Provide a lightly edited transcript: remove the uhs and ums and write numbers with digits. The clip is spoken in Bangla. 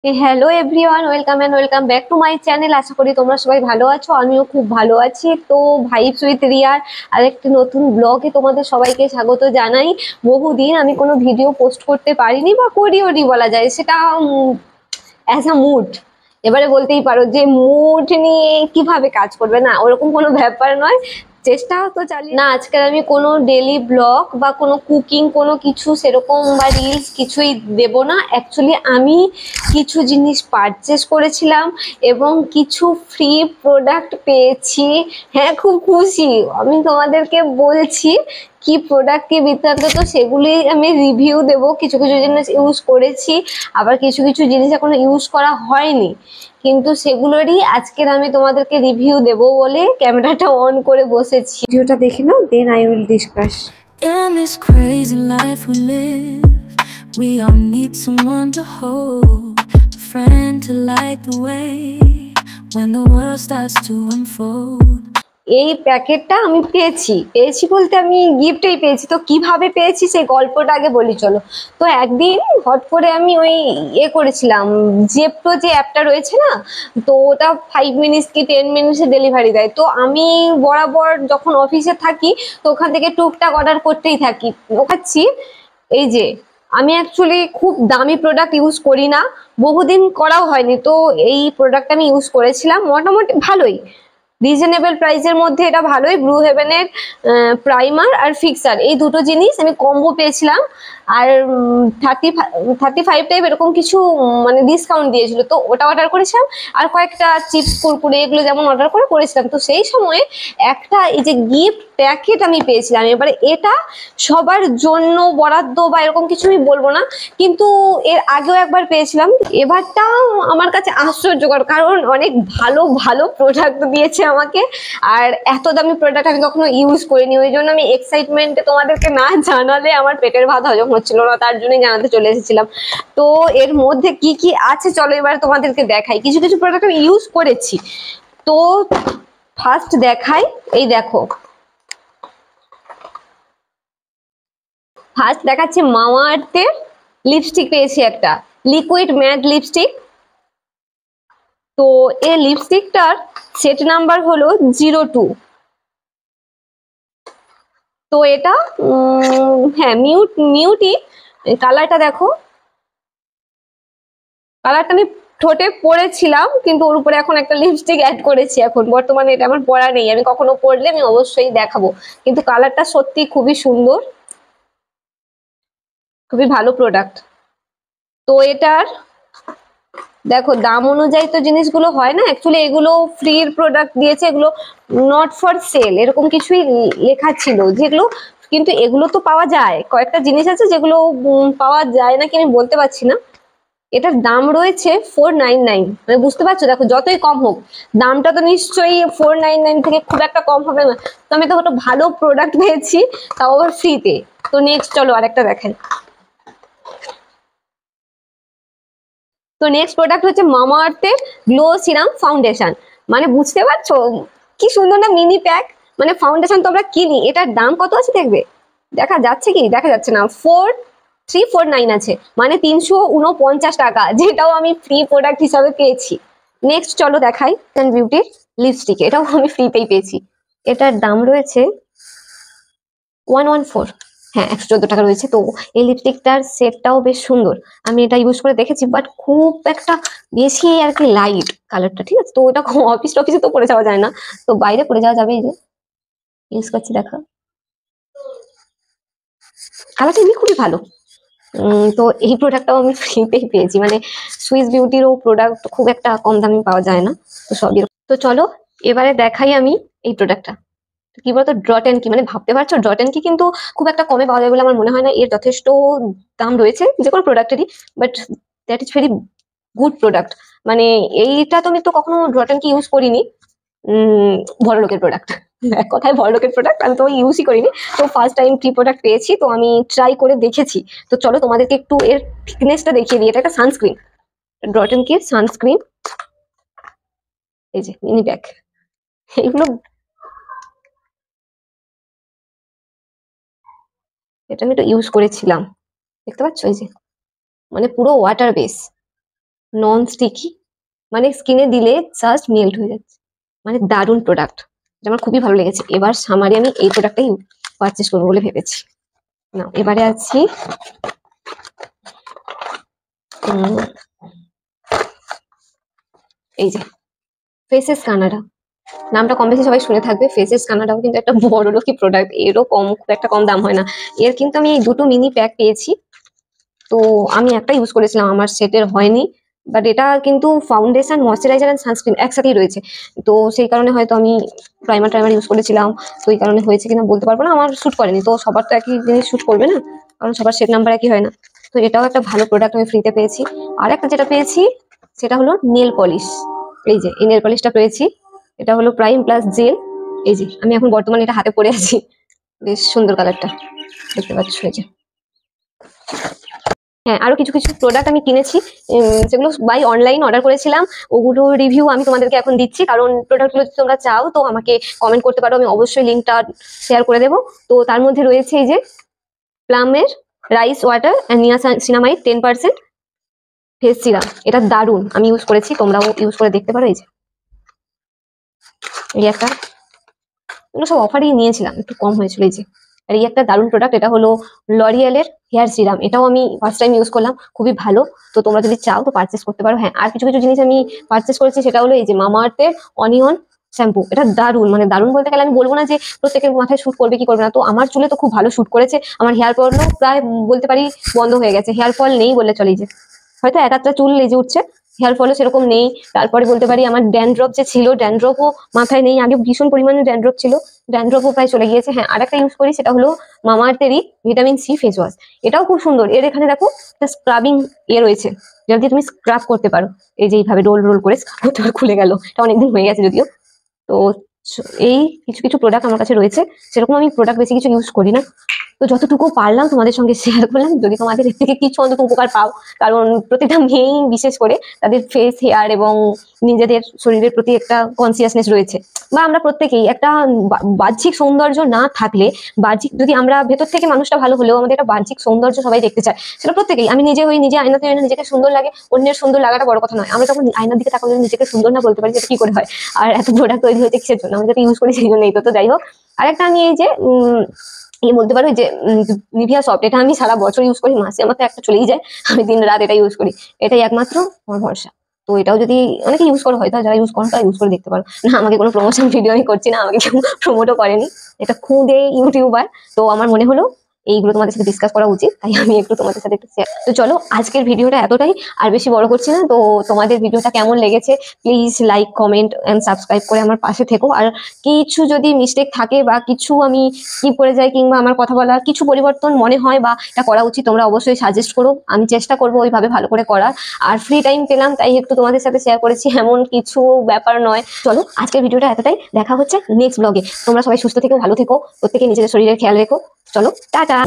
Hello everyone, welcome and welcome back to my channel. আশা করি তোমরা সবাই ভালো আছো, আমিও খুব ভালো আছি। তো ভাইবস উইথ রিয়ার আরেকটি নতুন ব্লগে তোমাদের সবাইকে স্বাগত জানাই। বহুদিন আমি কোনো ভিডিও পোস্ট করতে পারিনি বা করিও নি বলা যায়, সেটা অ্যাজ আ মুড। এবারে বলতেই পারো যে মুড নিয়ে কিভাবে কাজ করবে, না ওরকম কোনো ব্যাপার নয়, চেষ্টা তো চালিয়ে না। আজকে আমি কোনো ডেলি ব্লগ বা কোনো কুকিং কোনো কিছু সেরকম বা রিলস কিছুই দেব না। অ্যাকচুয়ালি আমি কিছু জিনিস পারচেস করেছিলাম এবং কিছু ফ্রি প্রোডাক্ট পেয়েছি। হ্যাঁ, খুব খুশি। আমি তোমাদেরকে বলছি কি প্রোডাক্ট কি বৃত্তান্ত, তো সেগুলি আমি রিভিউ দেব। কিছু কিছু জিনিস ইউজ করেছি, আবার কিছু কিছু জিনিস এখনো ইউজ করা হয়নি, কিন্তু সেগুলোরই আজকের আমি তোমাদেরকে রিভিউ দেব বলে ক্যামেরাটা অন করে বসেছি। ভিডিওটা দেখে নাও, then I will discuss. In this crazy life we live, we all need someone to hold, a friend to light the way when the world starts to unfold. এই প্যাকেটটা আমি পেয়েছি পেয়েছি বলতে আমি গিফটেই পেয়েছি। তো কিভাবে পেয়েছি সেই গল্পটা আগে বলি চলো। তো একদিন হট করে আমি ওই করেছিলাম, জেপ্টো যে অ্যাপটা রয়েছে না, তো ওটা 5 মিনিটস কি 10 মিনিটসে ডেলিভারি দেয়। তো আমি বরাবর যখন অফিসে থাকি তো ওখান থেকে টুকটাক অর্ডার করতেই থাকি। ওখাচ্ছি এই যে, আমি অ্যাকচুয়ালি খুব দামি প্রোডাক্ট ইউজ করি না, বহুদিন করাও হয়নি। তো এই প্রোডাক্ট আমি ইউজ করেছিলাম, মোটামুটি ভালোই রিজনেবল প্রাইসের মধ্যে। এটা ভালোই, ব্লু হেভেনের প্রাইমার আর ফিক্সার, এই দুটো জিনিস আমি কম্বো পেয়েছিলাম। আর 35 টাইপ এরকম কিছু মানে ডিসকাউন্ট দিয়েছিল, তো ওটা অর্ডার করেছিলাম। আর কয়েকটা চিপস কুরকুরে এগুলো যেমন অর্ডার করেছিলাম। তো সেই সময় একটা এই যে গিফট প্যাকেট আমি পেয়েছিলাম। এবারে এটা সবার জন্য বরাদ্দ বা এরকম কিছু আমি বলবো না, কিন্তু এর আগেও একবার পেয়েছিলাম। এবারটা আমার কাছে আশ্চর্যকর, কারণ অনেক ভালো ভালো প্রোডাক্ট দিয়েছে আমাকে। আর এত দামি প্রোডাক্ট আমি কখনো ইউজ করিনি, ওই জন্য আমি এক্সাইটমেন্টে তোমাদেরকে না জানালে আমার পেটের ভাত হজম হচ্ছিল না, তার জন্যই জানাতে চলে এসেছিলাম। তো এর মধ্যে কি কি আছে চলো এবার তোমাদেরকে দেখাই। কিছু কিছু প্রোডাক্ট আমি ইউজ করেছি, তো ফার্স্ট দেখাই। এই দেখো, ফার্স্ট দেখাচ্ছি মামা আর্থের লিপস্টিক পেয়েছি, একটা লিকুইড ম্যাট লিপস্টিক। তো এই লিপস্টিকটার সেট নাম্বার হলো 02। তো এটা হ্যাঁ মিউটি। কালারটা দেখো, কালারটা আমি ঠোঁটে পরেছিলাম, কিন্তু ওর উপরে এখন একটা লিপস্টিক অ্যাড করেছি। এখন বর্তমানে এটা আমার পরা নেই, আমি কখনো পরলে আমি অবশ্যই দেখাবো। কিন্তু কালারটা সত্যি খুবই সুন্দর, খুবই ভালো প্রোডাক্ট। তো এটার দেখো দাম অনুযায়ী তো জিনিসগুলো হয় না, অ্যাকচুয়ালি এগুলো ফ্রির প্রোডাক্ট দিয়েছে, এগুলো নট ফর সেল এরকম কিছুই লেখা ছিল, যেগুলো কিন্তু এগুলো তো পাওয়া যায়। কয়েকটা জিনিস আছে যেগুলো পাওয়া যায় না কি আমি বলতে পারছি না। এটার দাম রয়েছে 499, মানে বুঝতে পারছো, দেখো যতই কম হোক দামটা তো নিশ্চয়ই 499 থেকে খুব একটা কম হবে না। তো আমি তো একটা ভালো প্রোডাক্ট পেয়েছি, তাও আবার ফ্রিতে। তো নেক্সট চলো আরেকটা দেখাই। তো নেক্সট প্রোডাক্ট হচ্ছে মামা আর্থের গ্লো সিরাম ফাউন্ডেশন। মানে বুঝতে পারছো কি সুন্দর না মিনি প্যাক। মানে ফাউন্ডেশন তো আমরা কিনি, এটার দাম কত আছে দেখবে, দেখা যাচ্ছে কি দেখা যাচ্ছে না, 4349 আছে, মানে 349 টাকা, যেটাও আমি ফ্রি প্রোডাক্ট হিসাবে পেয়েছি। নেক্সট চলো দেখাই বিউটির লিপস্টিক, এটাও আমি ফ্রিতেই পেয়েছি। এটার দাম রয়েছে 114, হ্যাঁ 114 টাকা রয়েছে। তো এই লিপস্টিকটার সেটটাও বেশ সুন্দর, আমি এটা ইউজ করে দেখেছি, বাট খুব একটা বেশি আর কি লাইট কালারটা, ঠিক আছে। তো এটা অফিস টফিসে তো পরে যাওয়া যায় না, তো বাইরে পরে যাওয়া যাবে। এই যে ইউজ করছি দেখো, কালারটা এমনি খুবই ভালো। তো এই প্রোডাক্টটাও আমি ফ্রিতেই পেয়েছি, মানে সুইস বিউটিরও প্রোডাক্ট খুব একটা কম দামে পাওয়া যায় না। তো সবই, তো চলো এবারে দেখাই আমি এই প্রোডাক্টটা। কি বলতো, ড্রট এন্ড কি, মানে ভাবতে পারছো ড্রট এন্ড কি কিন্তু খুব একটা কমে পাওয়া যায় বলে আমার মনে হয় না। এর যথেষ্ট দাম রয়েছে যে কোনো প্রোডাক্টেরই, but that is very good product. মানে এইটা তো আমি তো কখনো ড্রট এন্ড কি ইউজ করিনি, বড় লোকের প্রোডাক্ট, এক কথায় বড় লোকের প্রোডাক্ট আমি তো ইউজই করিনি। তো ফার্স্ট টাইম ফ্রি প্রোডাক্ট পেয়েছি, তো আমি ট্রাই করে দেখেছি। তো চলো তোমাদেরকে একটু এর থিকনেসটা দেখিয়ে দিই। এটা একটা সানস্ক্রিন, ড্রট এন্ড কি সানস্ক্রিন, এই যে মিনি প্যাক। এগুলো, এটা আমি তো ইউজ করেছিলাম, দেখতে পাচ্ছ এই যে, মানে পুরো ওয়াটার বেস। নন স্টিকি, মানে স্কিনে দিলে জাস্ট মেল্ট হয়ে যাচ্ছে, মানে দারুণ প্রোডাক্ট, আমার খুবই ভালো লেগেছে। এবার সামারে আমি এই প্রোডাক্টটাই পারচেস করবো বলে ভেবেছি। না, এবারে আছি এই যে ফেসেস কানাডা, নামটা কম বেশি সবাই শুনে থাকবে। ফেসেস কানাডাও কিন্তু একটা বড় লোকই প্রোডাক্ট, এরও খুব একটা কম দাম হয় না। এর কিন্তু আমি এই দুটো মিনি প্যাক পেয়েছি, তো আমি একটা ইউজ করেছিলাম, আমার সেটের হয়নি। বাট এটা কিন্তু ফাউন্ডেশন, ময়শ্চারাইজার এন্ড সানস্ক্রিন একসাথেই রয়েছে, তো সেই কারণে হয়তো আমি প্রাইমার ইউজ করেছিলাম, তো এই কারণে হয়েছে কিনা বলতে পারবো না, আমার শুট করেনি। তো সবার তো একই জিনিস শুট করবে না, কারণ সবার সেট নাম্বার একই হয় না। তো এটাও একটা ভালো প্রোডাক্ট আমি ফ্রিতে পেয়েছি। আর একটা যেটা পেয়েছি সেটা হলো নেল পলিশ। এই যে এই নেল পলিশটা পেয়েছি, এটা হলো প্রাইম প্লাস জেল। এই যে আমি এখন বর্তমানে এটা হাতে পরে আছি, বেশ সুন্দর কালারটা, দেখতে পাচ্ছ। এই যে হ্যাঁ, আরো কিছু কিছু প্রোডাক্ট আমি কিনেছি, যেগুলো বাই অনলাইন অর্ডার করেছিলাম, ওগুলো রিভিউ আমি তোমাদেরকে এখন দিচ্ছি। কারণ প্রোডাক্টগুলো যদি তোমরা চাও তো আমাকে কমেন্ট করতে পারো, আমি অবশ্যই লিঙ্কটা শেয়ার করে দেবো। তো তার মধ্যে রয়েছে এই যে প্লামের rice water and niacinamide 10% face serum, এটা দারুণ, আমি ইউজ করেছি, তোমরাও ইউজ করে দেখতে পারো। এই যে এই একটা, এগুলো সব অফারই নিয়েছিলাম, একটু কম হয়েছিল। এই যে আর এই একটা দারুণ প্রোডাক্ট, এটা হলো লরিয়ালের হেয়ার সিরাম, এটাও আমি ফার্স্ট টাইম ইউজ করলাম, খুবই ভালো। তো তোমরা যদি চাও তো পারচেস করতে পারো। হ্যাঁ, আর কিছু কিছু জিনিস আমি পারচেস করেছি, সেটা হলো এই যে মামাআর্থের অনিয়ন শ্যাম্পু, এটা দারুণ, মানে দারুণ বলতে গেলে আমি বলবো না যে প্রত্যেকের মাথায় শুট করবে কি করবে না, তো আমার চুলে তো খুব ভালো শুট করেছে, আমার হেয়ার ফলও প্রায় বলতে পারি বন্ধ হয়ে গেছে, হেয়ার ফল নেই বললে চলে। যে হয়তো এক আধটা চুল লেজে উঠছে, হেয়ার ফলও সেরকম নেই। তারপরে বলতে পারি আমার ড্যান্ড্রফ যে ছিল, ড্যান্ড্রফও মাথায় নেই, আগে ভীষণ পরিমাণে ড্যান্ড্রফ ছিল, ড্যান্ড্রফও প্রায় চলে গিয়েছে। হ্যাঁ, আর একটা ইউজ করি, সেটা হলো মামাআর্থেরই ভিটামিন সি ফেস ওয়াশ, এটাও খুব সুন্দর। এর এখানে দেখো একটা স্ক্রাবিং রয়েছে, যেটা দিয়ে তুমি স্ক্রাব করতে পারো, এই যে এইভাবে রোল রোল করে স্ক্রাব করতে পারো। খুলে গেল, এটা অনেকদিন হয়ে গেছে যদিও। তো এই কিছু কিছু প্রোডাক্ট আমার কাছে রয়েছে, সেরকম আমি প্রোডাক্ট বেশি কিছু ইউজ করি না, তো যতটুকু পারলাম তোমাদের সঙ্গে শেয়ার করলাম। যদি তোমাদের এর থেকে কিছু অন্তত উপকার পাও, কারণ প্রতিটা মেয়েই বিশেষ করে তাদের ফেস, হেয়ার এবং নিজেদের শরীরের প্রতি একটা কনসিয়াসনেস রয়েছে, বা আমরা প্রত্যেকেই একটা বাহ্যিক সৌন্দর্য না থাকলে, বাহ্যিক যদি আমরা ভেতর থেকে মানুষটা ভালো হলেও আমাদের একটা বাহ্যিক সৌন্দর্য সবাই দেখতে চায়, সেটা প্রত্যেকেই। আমি নিজে হই, নিজে আয়নাতে নিজেকে সুন্দর লাগে, অন্যের সুন্দর লাগাটা বড় কথা নয়, আমরা যখন আয়নার দিকে তাকালে নিজেকে সুন্দর না বলতে পারি, সেটা কি করে হয়? আর এত প্রোডাক্ট তৈরি হয়েছে কিসের জন্য? আমরা যেটা ইউজ করি সেই জন্যই। তো যাই হোক, আরেকটা আমি এই যে এই বলতে পারো যে নিভিয়া সফট, এটা আমি সারা বছর ইউজ করি, মাসে আমার তো একটা চলেই যায়, আমি দিন রাত এটা ইউজ করি, এটাই একমাত্র আমার ভরসা। তো এটাও যদি অনেকে ইউজ করো, হয়তো যারা ইউজ করো তারা ইউজ করে দেখতে পারো। না, আমাকে কোনো প্রমোশন ভিডিও আমি করছি না, আমাকে কেউ প্রমোটও করেনি, এটা খুদে ইউটিউবার। তো আমার মনে হলো এইগুলো তোমাদের সাথে ডিসকাস করা উচিত, তাই আমি একটু তোমাদের সাথে একটু শেয়ার। তো চলো, আজকের ভিডিওটা এতটাই, আর বেশি বড় করছি না। তো তোমাদের ভিডিওটা কেমন লেগেছে please like, comment and subscribe করে আমার পাশে থেকো। আর কিছু যদি মিস্টেক থাকে বা কিছু আমি স্কিপ করে যাই, কিংবা আমার কথা বলার কিছু পরিবর্তন মনে হয় বা এটা করা উচিত, তোমরা অবশ্যই সাজেস্ট করো, আমি চেষ্টা করবো ওইভাবে ভালো করে করার। আর ফ্রি টাইম পেলাম তাই একটু তোমাদের সাথে শেয়ার করেছি, এমন কিছু ব্যাপার নয়। চলো, আজকের ভিডিওটা এতটাই, দেখা হচ্ছে নেক্সট ব্লগে। তোমরা সবাই সুস্থ থেকো, ভালো থেকো, প্রত্যেকে নিজেদের শরীরের খেয়াল রেখো। চলো, টাটা।